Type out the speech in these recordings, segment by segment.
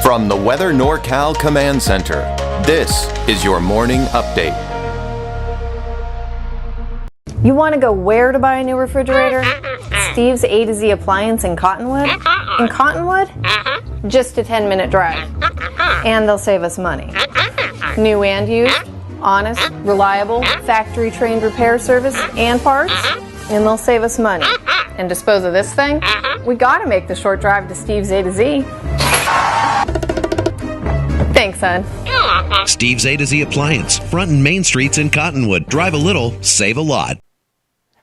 From the Weather NorCal Command Center, this is your morning update. You want to go where to buy a new refrigerator? Steve's A to Z Appliance in Cottonwood? In Cottonwood? Just a 10-minute drive. And they'll save us money. New and used, honest, reliable, factory-trained repair service and parts, and they'll save us money. And dispose of this thing? We gotta make the short drive to Steve's A to Z. Thanks, son. Steve's A to Z Appliance, front and main streets in Cottonwood. Drive a little, save a lot.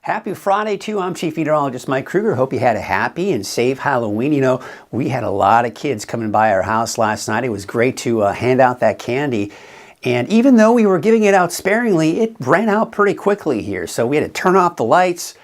Happy Friday too. I'm Chief Meteorologist Mike Kruger. Hope you had a happy and safe Halloween. You know, we had a lot of kids coming by our house last night. It was great to hand out that candy. And even though we were giving it out sparingly, it ran out pretty quickly here. So we had to turn off the lights,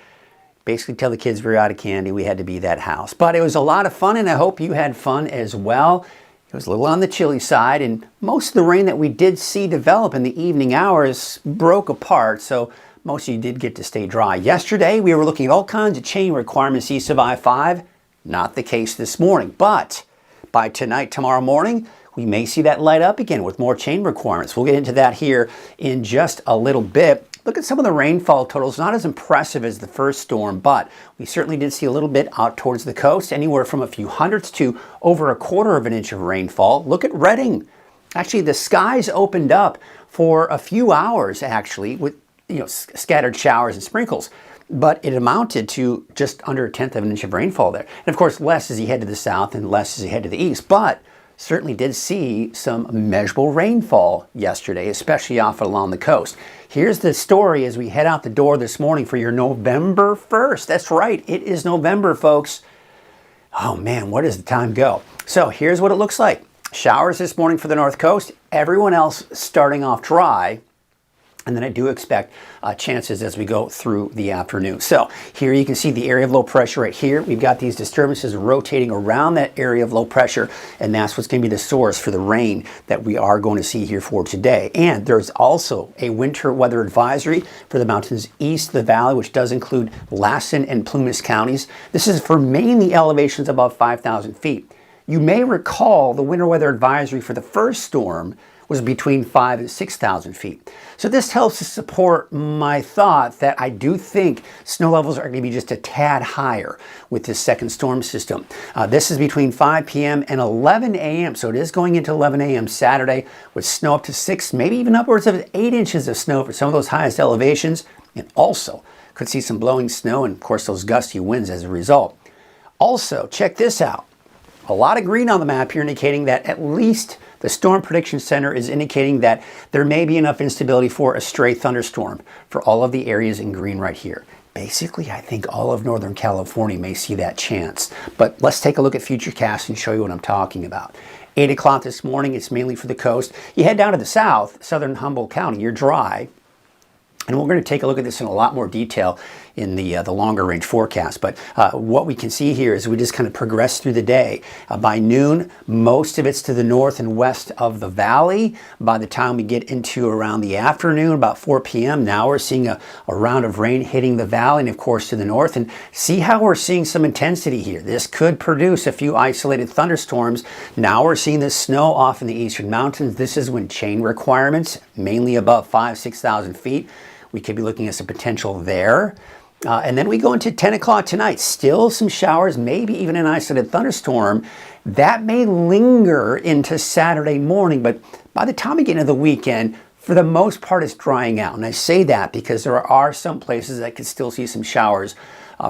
basically tell the kids we were out of candy. We had to be that house. But it was a lot of fun, and I hope you had fun as well. It was a little on the chilly side, and most of the rain that we did see develop in the evening hours broke apart, so most of you did get to stay dry. Yesterday, we were looking at all kinds of chain requirements east of I-5. Not the case this morning, but by tonight, tomorrow morning, we may see that light up again with more chain requirements. We'll get into that here in just a little bit. Look at some of the rainfall totals. Not as impressive as the first storm, but we certainly did see a little bit out towards the coast, anywhere from a few hundredths to over a quarter of an inch of rainfall. Look at Redding. Actually, the skies opened up for a few hours, actually, with scattered showers and sprinkles. But it amounted to just under a tenth of an inch of rainfall there. And of course, less as you head to the south and less as you head to the east. But certainly did see some measurable rainfall yesterday, especially off along the coast. Here's the story as we head out the door this morning for your November 1st. That's right, it is November, folks. Oh man, where does the time go? So here's what it looks like. Showers this morning for the north coast. Everyone else starting off dry. And then I do expect chances as we go through the afternoon. So here you can see the area of low pressure right here. We've got these disturbances rotating around that area of low pressure, and that's what's going to be the source for the rain that we are going to see here for today. And there's also a winter weather advisory for the mountains east of the valley, which does include Lassen and Plumas counties. This is for mainly elevations above 5,000 feet. You may recall the winter weather advisory for the first storm was between 5,000 and 6,000 feet. So this helps to support my thought that I do think snow levels are going to be just a tad higher with this second storm system. This is between 5 p.m. and 11 a.m. So it is going into 11 a.m. Saturday with snow up to 6, maybe even upwards of 8 inches of snow for some of those highest elevations. And also could see some blowing snow and of course those gusty winds as a result. Also, check this out. A lot of green on the map here indicating that at least the Storm Prediction Center is indicating that there may be enough instability for a stray thunderstorm for all of the areas in green right here. Basically, I think all of Northern California may see that chance. But let's take a look at Futurecast and show you what I'm talking about. 8 o'clock this morning, it's mainly for the coast. You head down to the south, southern Humboldt County, you're dry. And we're going to take a look at this in a lot more detail in the longer range forecast. But what we can see here is we just kind of progress through the day. By noon, most of it's to the north and west of the valley. By the time we get into around the afternoon, about 4 p.m., now we're seeing a round of rain hitting the valley and of course to the north. And see how we're seeing some intensity here. This could produce a few isolated thunderstorms. Now we're seeing the snow off in the eastern mountains. This is when chain requirements, mainly above 5,000 to 6,000 feet. We could be looking at some potential there. And then we go into 10 o'clock tonight. Still some showers, maybe even an isolated thunderstorm. That may linger into Saturday morning, but by the time we get into the weekend, for the most part, it's drying out. And I say that because there are some places that could still see some showers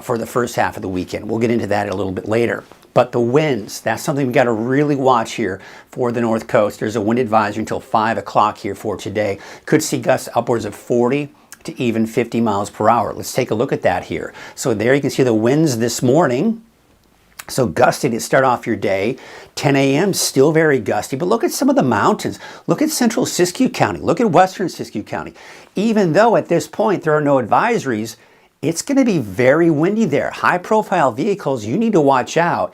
for the first half of the weekend. We'll get into that a little bit later. But the winds, that's something we got to really watch here for the north coast. There's a wind advisory until 5 o'clock here for today. Could see gusts upwards of 40 to even 50 miles per hour. Let's take a look at that here. So there you can see the winds this morning. So gusty to start off your day. 10 a.m. still very gusty, but look at some of the mountains. Look at central Siskiyou County. Look at western Siskiyou County. Even though at this point there are no advisories, it's going to be very windy there. High profile vehicles, you need to watch out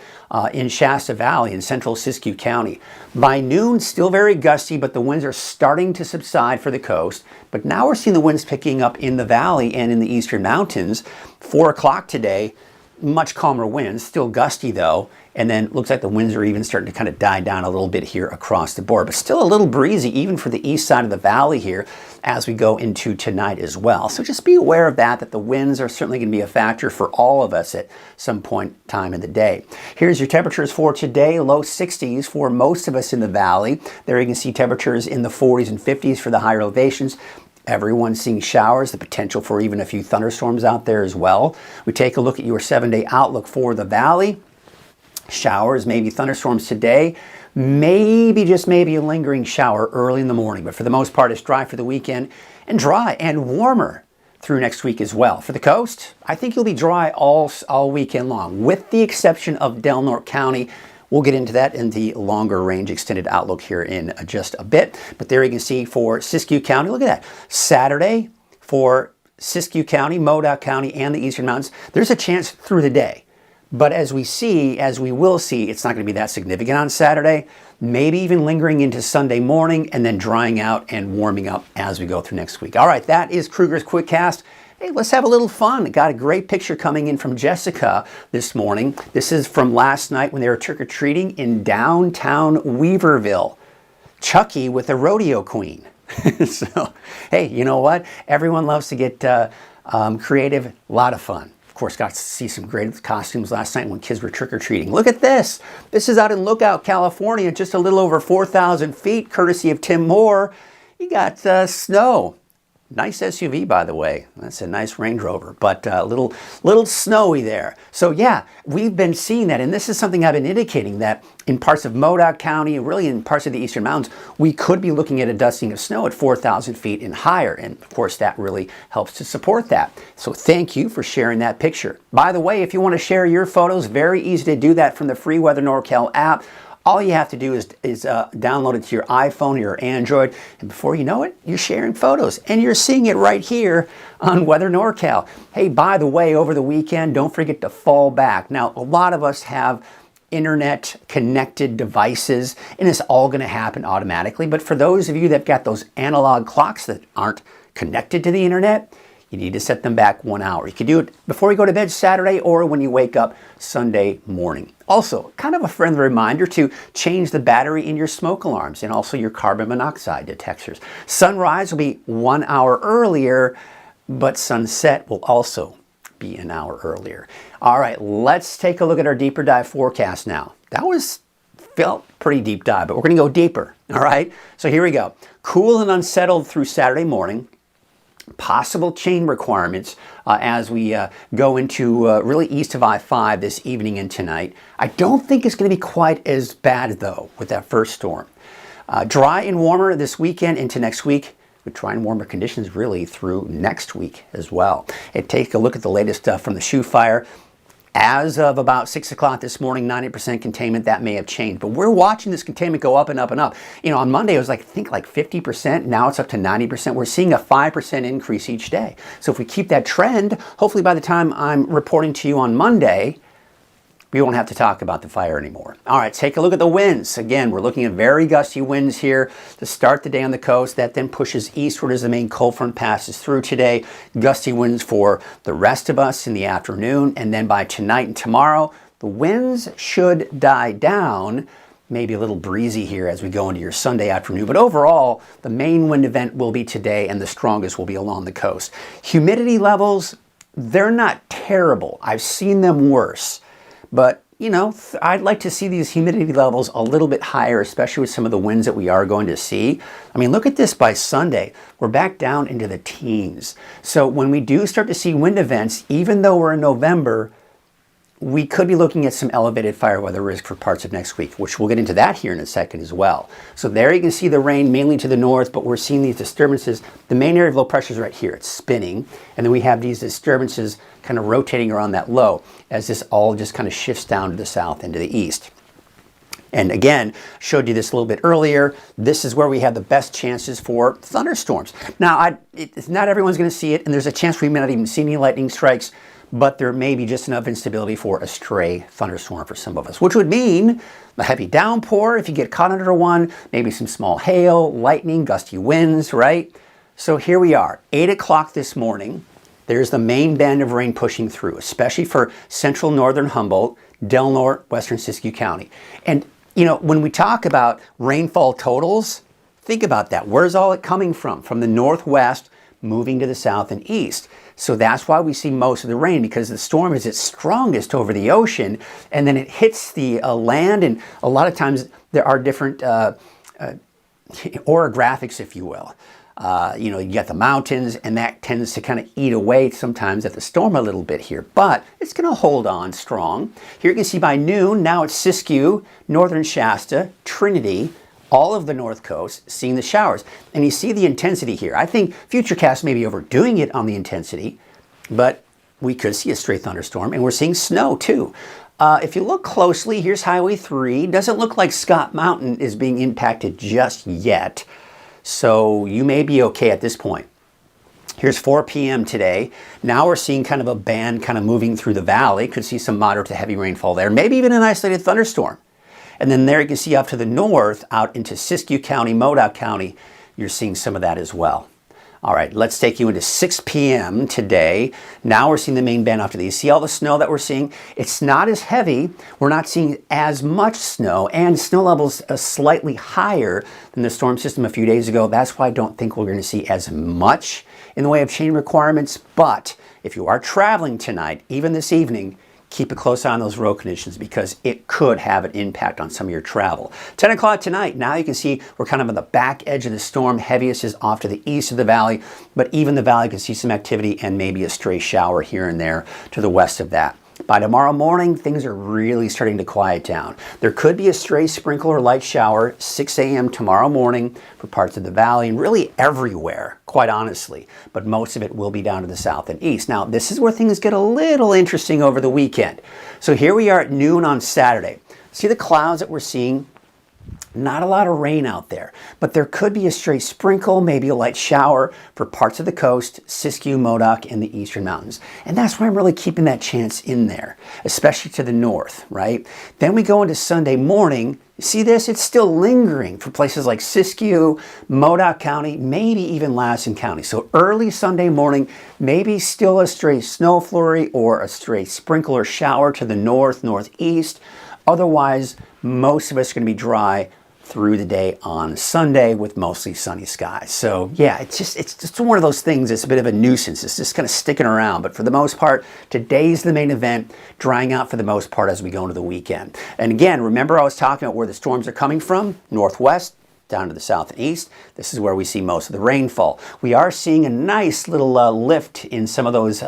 in Shasta Valley in central Siskiyou County. By noon, still very gusty, but the winds are starting to subside for the coast. But now we're seeing the winds picking up in the valley and in the eastern mountains. 4 o'clock today, much calmer winds, still gusty though, and then looks like the winds are even starting to kind of die down a little bit here across the board, but still a little breezy even for the east side of the valley here as we go into tonight as well. So just be aware of that the winds are certainly going to be a factor for all of us at some point in time in the day. Here's your temperatures for today, low 60s for most of us in the valley. There you can see temperatures in the 40s and 50s for the higher elevations. Everyone's seeing showers, the potential for even a few thunderstorms out there as well. We take a look at your 7-day outlook for the valley. Showers, maybe thunderstorms today. Maybe, just maybe, a lingering shower early in the morning. But for the most part, it's dry for the weekend and dry and warmer through next week as well. For the coast, I think you'll be dry all weekend long, with the exception of Del Norte County. We'll get into that in the longer range extended outlook here in just a bit. But there you can see for Siskiyou County, look at that. Saturday for Siskiyou County, Modoc County, and the Eastern Mountains, there's a chance through the day. But as we will see, it's not going to be that significant on Saturday, maybe even lingering into Sunday morning and then drying out and warming up as we go through next week. All right, that is Kruger's Quickcast. Hey, let's have a little fun. Got a great picture coming in from Jessica this morning. This is from last night when they were trick-or-treating in downtown Weaverville. Chucky with a rodeo queen. So, hey, you know what? Everyone loves to get creative. A lot of fun. Of course, got to see some great costumes last night when kids were trick-or-treating. Look at this. This is out in Lookout, California, just a little over 4,000 feet, courtesy of Tim Moore. You got snow. Nice SUV, by the way. That's a nice Range Rover, but a little snowy there. So yeah, we've been seeing that, and this is something I've been indicating that in parts of Modoc County, really in parts of the Eastern Mountains, we could be looking at a dusting of snow at 4,000 feet and higher, and of course that really helps to support that. So thank you for sharing that picture. By the way, if you want to share your photos, very easy to do that from the free Weather NorCal app. All you have to do is download it to your iPhone or your Android, and before you know it, you're sharing photos, and you're seeing it right here on Weather NorCal. Hey, by the way, over the weekend, don't forget to fall back. Now, a lot of us have internet-connected devices, and it's all going to happen automatically, but for those of you that got those analog clocks that aren't connected to the internet, you need to set them back 1 hour. You can do it before you go to bed Saturday or when you wake up Sunday morning. Also, kind of a friendly reminder to change the battery in your smoke alarms and also your carbon monoxide detectors. Sunrise will be 1 hour earlier, but sunset will also be an hour earlier. All right, let's take a look at our deeper dive forecast now. That felt pretty deep dive, but we're going to go deeper. All right, so here we go. Cool and unsettled through Saturday morning. Possible chain requirements as we go into really east of I-5 this evening and tonight. I don't think it's going to be quite as bad, though, with that first storm. Dry and warmer this weekend into next week, with dry and warmer conditions really through next week as well. And take a look at the latest from the Shoe Fire. As of about 6 o'clock this morning, 90% containment. That may have changed, but we're watching this containment go up and up and up. You know, on Monday it was like, I think like 50%. Now it's up to 90%. We're seeing a 5% increase each day. So if we keep that trend, hopefully by the time I'm reporting to you on Monday, we won't have to talk about the fire anymore. All right, take a look at the winds. Again, we're looking at very gusty winds here to start the day on the coast. That then pushes eastward as the main cold front passes through today. Gusty winds for the rest of us in the afternoon. And then by tonight and tomorrow, the winds should die down. Maybe a little breezy here as we go into your Sunday afternoon. But overall, the main wind event will be today, and the strongest will be along the coast. Humidity levels, they're not terrible. I've seen them worse. But, you know, I'd like to see these humidity levels a little bit higher, especially with some of the winds that we are going to see. I mean, look at this by Sunday. We're back down into the teens. So when we do start to see wind events, even though we're in November, we could be looking at some elevated fire weather risk for parts of next week, which we'll get into that here in a second as well. So there you can see the rain mainly to the north, but we're seeing these disturbances. The main area of low pressure is right here. It's spinning. And then we have these disturbances kind of rotating around that low as this all just kind of shifts down to the south and to the east. And again, showed you this a little bit earlier. This is where we have the best chances for thunderstorms. Now, not everyone's going to see it, and there's a chance we may not even see any lightning strikes, but there may be just enough instability for a stray thunderstorm for some of us, which would mean a heavy downpour if you get caught under one, maybe some small hail, lightning, gusty winds, right? So here we are, 8 o'clock this morning. There's the main band of rain pushing through, especially for central northern Humboldt, Del Norte, western Siskiyou County. And, you know, when we talk about rainfall totals, think about that. Where's all it coming from? From the northwest, moving to the south and east. So that's why we see most of the rain, because the storm is its strongest over the ocean, and then it hits the land, and a lot of times there are different orographics, if you will. You know, you got the mountains, and that tends to kind of eat away sometimes at the storm a little bit here, but it's going to hold on strong. Here you can see by noon, now it's Siskiyou, northern Shasta, Trinity, all of the north coast seeing the showers. And you see the intensity here. I think Futurecast may be overdoing it on the intensity, but we could see a stray thunderstorm, and we're seeing snow too. If you look closely, here's Highway 3. Doesn't look like Scott Mountain is being impacted just yet. So you may be okay at this point. Here's 4 p.m. today. Now we're seeing kind of a band kind of moving through the valley. Could see some moderate to heavy rainfall there. Maybe even an isolated thunderstorm. And then there you can see up to the north, out into Siskiyou County, Modoc County, you're seeing some of that as well. All right, let's take you into 6 p.m. today. Now we're seeing the main band after these. See all the snow that we're seeing? It's not as heavy. We're not seeing as much snow, and snow levels are slightly higher than the storm system a few days ago. That's why I don't think we're going to see as much in the way of chain requirements. But if you are traveling tonight, even this evening, keep a close eye on those road conditions, because it could have an impact on some of your travel. 10 o'clock tonight, now you can see we're kind of on the back edge of the storm. Heaviest is off to the east of the valley, but even the valley can see some activity and maybe a stray shower here and there to the west of that. By tomorrow morning, things are really starting to quiet down. There could be a stray sprinkle or light shower 6 a.m. tomorrow morning for parts of the valley, and really everywhere, quite honestly. But most of it will be down to the south and east. Now, this is where things get a little interesting over the weekend. So here we are at noon on Saturday. See the clouds that we're seeing? Not a lot of rain out there, but there could be a stray sprinkle, maybe a light shower for parts of the coast, Siskiyou, Modoc, and the eastern mountains. And that's why I'm really keeping that chance in there, especially to the north, right? Then we go into Sunday morning. See this? It's still lingering for places like Siskiyou, Modoc County, maybe even Lassen County. So early Sunday morning, maybe still a stray snow flurry or a stray sprinkle or shower to the north, northeast. Otherwise, most of us are going to be dry through the day on Sunday with mostly sunny skies. So yeah, it's just one of those things. It's a bit of a nuisance. It's just kind of sticking around. But for the most part, today's the main event, drying out for the most part as we go into the weekend. And again, remember I was talking about where the storms are coming from, northwest, down to the south and east. This is where we see most of the rainfall. We are seeing a nice little lift in some of those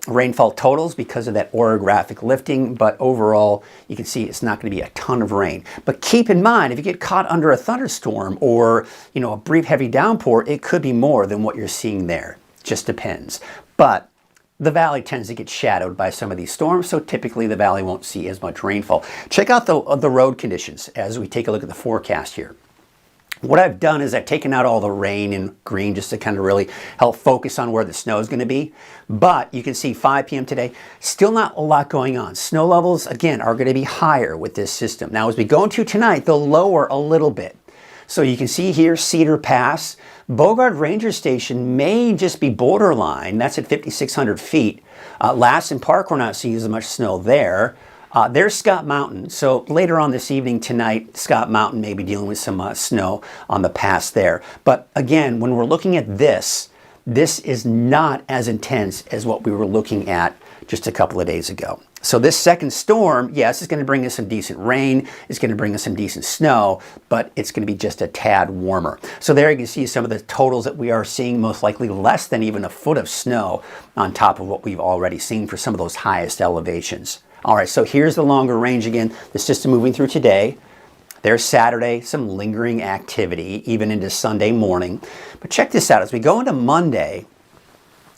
rainfall totals because of that orographic lifting, but overall you can see it's not going to be a ton of rain. But keep in mind, if you get caught under a thunderstorm or a brief heavy downpour, it could be more than what you're seeing there. Just depends. But the valley tends to get shadowed by some of these storms, so typically the valley won't see as much rainfall. Check out the road conditions as we take a look at the forecast here. What I've done is I've taken out all the rain in green just to kind of really help focus on where the snow is going to be. But you can see 5 p.m. today, still not a lot going on. Snow levels, again, are going to be higher with this system. Now, as we go into tonight, they'll lower a little bit. So you can see here, Cedar Pass. Bogard Ranger Station may just be borderline. That's at 5,600 feet. Lassen Park, we're not seeing as much snow there. There's Scott Mountain. So later on this evening tonight, Scott Mountain may be dealing with some snow on the pass there. But again, when we're looking at this is not as intense as what we were looking at just a couple of days ago. So this second storm, yes, is going to bring us some decent rain. It's going to bring us some decent snow, but it's going to be just a tad warmer. So there you can see some of the totals that we are seeing, most likely less than even a foot of snow on top of what we've already seen for some of those highest elevations. All right, so here's the longer range again. The system moving through today. There's Saturday, some lingering activity, even into Sunday morning. But check this out. As we go into Monday,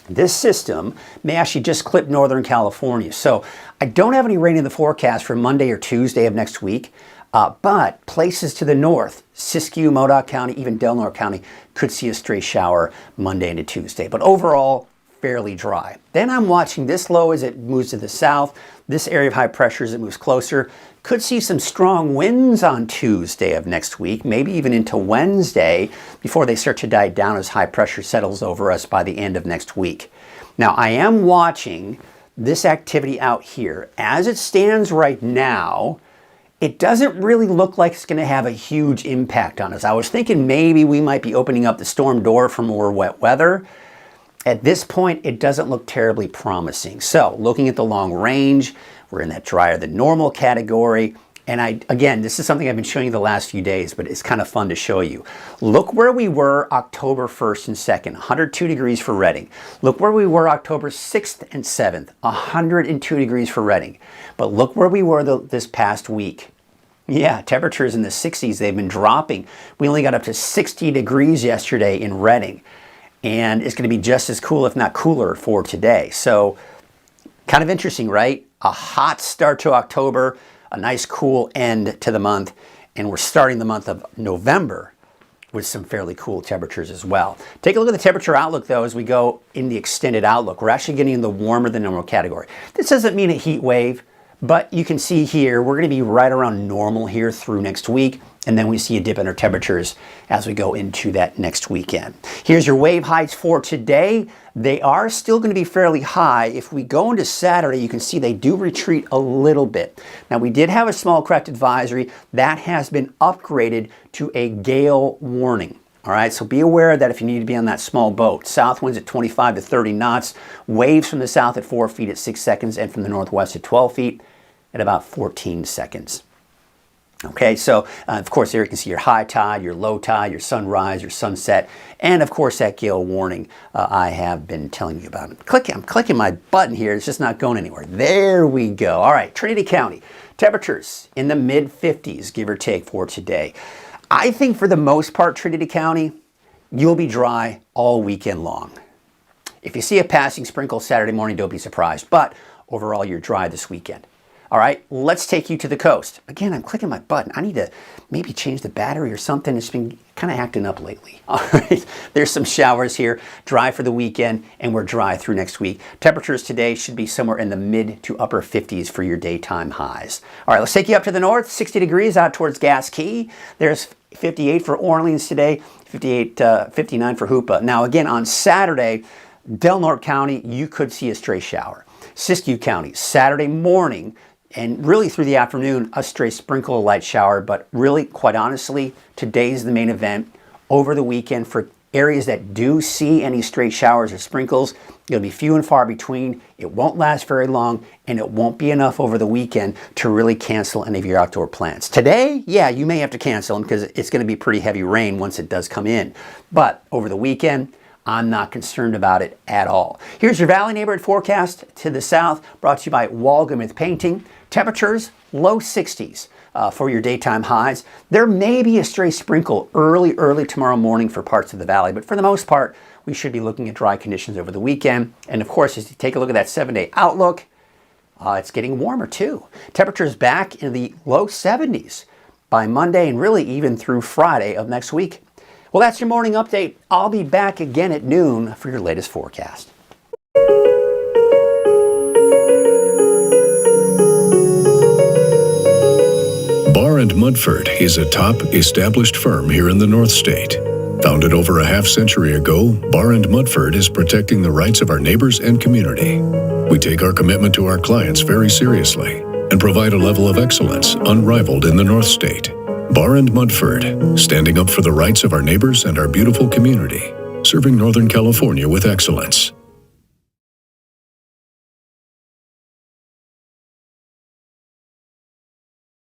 this system may actually just clip Northern California. So I don't have any rain in the forecast for Monday or Tuesday of next week. But places to the north, Siskiyou, Modoc County, even Del Norte County, could see a stray shower Monday into Tuesday. But overall, fairly dry. Then I'm watching this low as it moves to the south. This area of high pressure as it moves closer. Could see some strong winds on Tuesday of next week, maybe even into Wednesday, before they start to die down as high pressure settles over us by the end of next week. Now, I am watching this activity out here. As it stands right now, it doesn't really look like it's going to have a huge impact on us. I was thinking maybe we might be opening up the storm door for more wet weather. At this point, it doesn't look terribly promising. So, looking at the long range, we're in that drier than normal category. And again, this is something I've been showing you the last few days, but it's kind of fun to show you. Look where we were October 1st and 2nd, 102 degrees for Reading. Look where we were October 6th and 7th, 102 degrees for Reading. But look where we were this past week. Yeah, temperatures in the 60s, they've been dropping. We only got up to 60 degrees yesterday in Reading. And it's going to be just as cool, if not cooler, for today. So, kind of interesting, right? A hot start to October, a nice cool end to the month, and we're starting the month of November with some fairly cool temperatures as well. Take a look at the temperature outlook, though, as we go in the extended outlook. We're actually getting in the warmer than normal category. This doesn't mean a heat wave, but you can see here, we're going to be right around normal here through next week, and then we see a dip in our temperatures as we go into that next weekend. Here's your wave heights for today. They are still going to be fairly high. If we go into Saturday, you can see they do retreat a little bit. Now, we did have a small craft advisory. That has been upgraded to a gale warning. All right, so be aware that if you need to be on that small boat, south winds at 25 to 30 knots, waves from the south at 4 feet at 6 seconds, and from the northwest at 12 feet at about 14 seconds. Okay, so of course there you can see your high tide, your low tide, your sunrise, your sunset, and of course that gale warning I have been telling you about. I'm clicking my button here, it's just not going anywhere. There we go. All right, Trinity County, temperatures in the mid-50s, give or take, for today. I think for the most part, Trinity County, you'll be dry all weekend long. If you see a passing sprinkle Saturday morning, don't be surprised, but overall you're dry this weekend. All right, let's take you to the coast. Again, I'm clicking my button. I need to maybe change the battery or something. It's been kind of acting up lately. All right, there's some showers here, dry for the weekend, and we're dry through next week. Temperatures today should be somewhere in the mid to upper 50s for your daytime highs. All right, let's take you up to the north, 60 degrees out towards Gas Key. There's 58 for Orleans today, 59 for Hoopa. Now, again, on Saturday, Del Norte County, you could see a stray shower. Siskiyou County, Saturday morning, and really through the afternoon, a stray sprinkle, a light shower. But really, quite honestly, today's the main event. Over the weekend, for areas that do see any stray showers or sprinkles, it'll be few and far between. It won't last very long, and it won't be enough over the weekend to really cancel any of your outdoor plans. Today, yeah, you may have to cancel them because it's going to be pretty heavy rain once it does come in. But over the weekend, I'm not concerned about it at all. Here's your Valley neighborhood forecast to the south, brought to you by Walgamuth Painting. Temperatures, low 60s for your daytime highs. There may be a stray sprinkle early tomorrow morning for parts of the valley, but for the most part, we should be looking at dry conditions over the weekend. And of course, as you take a look at that 7-day outlook, it's getting warmer too. Temperatures back in the low 70s by Monday and really even through Friday of next week. Well, that's your morning update. I'll be back again at noon for your latest forecast. Barr & Mudford is a top established firm here in the North State. Founded over a half-century ago, Barr & Mudford is protecting the rights of our neighbors and community. We take our commitment to our clients very seriously and provide a level of excellence unrivaled in the North State. Barr & Mudford, standing up for the rights of our neighbors and our beautiful community, serving Northern California with excellence.